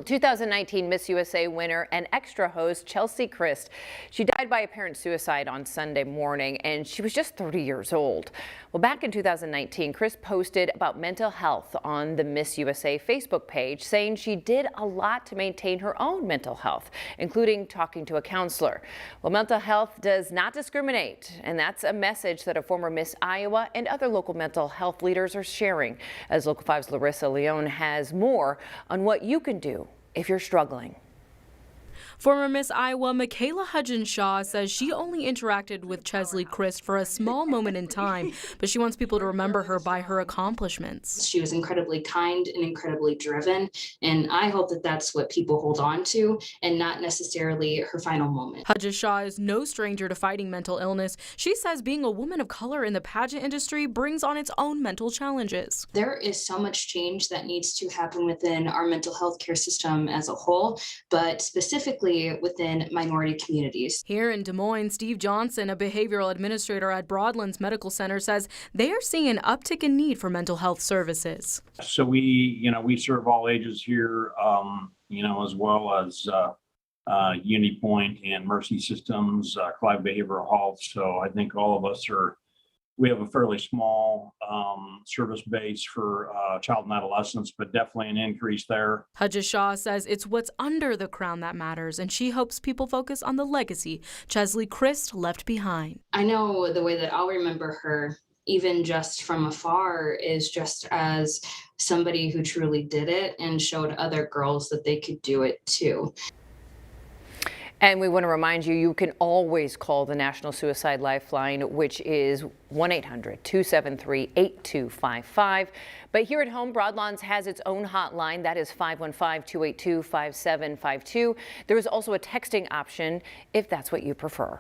2019 Miss USA winner and extra host Cheslie Kryst. She died by apparent suicide on Sunday morning, and she was just 30 years old. Well, back in 2019, Kryst posted about mental health on the Miss USA Facebook page, saying she did a lot to maintain her own mental health, including talking to a counselor. Well, mental health does not discriminate, and that's a message that a former Miss Iowa and other local mental health leaders are sharing. As Local 5's Larissa Leone has more on what you can do if you're struggling. Former Miss Iowa Mikhayla Hughes-Shaw says she only interacted with Cheslie Kryst for a small moment in time, but she wants people to remember her by her accomplishments. She was incredibly kind and incredibly driven, and I hope that that's what people hold on to and not necessarily her final moment. Hughes-Shaw is no stranger to fighting mental illness. She says being a woman of color in the pageant industry brings on its own mental challenges. There is so much change that needs to happen within our mental health care system as a whole, but specifically within minority communities. Here in Des Moines, Steve Johnson, a behavioral administrator at Broadlands Medical Center, says they are seeing an uptick in need for mental health services. So we serve all ages here, as well as Unity Point and Mercy Systems, Clive Behavioral Health. So I think all of us we have a fairly small service base for child and adolescents, but definitely an increase there. Hughes-Shaw says it's what's under the crown that matters, and she hopes people focus on the legacy Cheslie Kryst left behind. I know the way that I'll remember her, even just from afar, is just as somebody who truly did it and showed other girls that they could do it too. And we want to remind you, you can always call the National Suicide Lifeline, which is 1-800-273-8255. But here at home, Broadlands has its own hotline. That is 515-282-5752. There is also a texting option if that's what you prefer.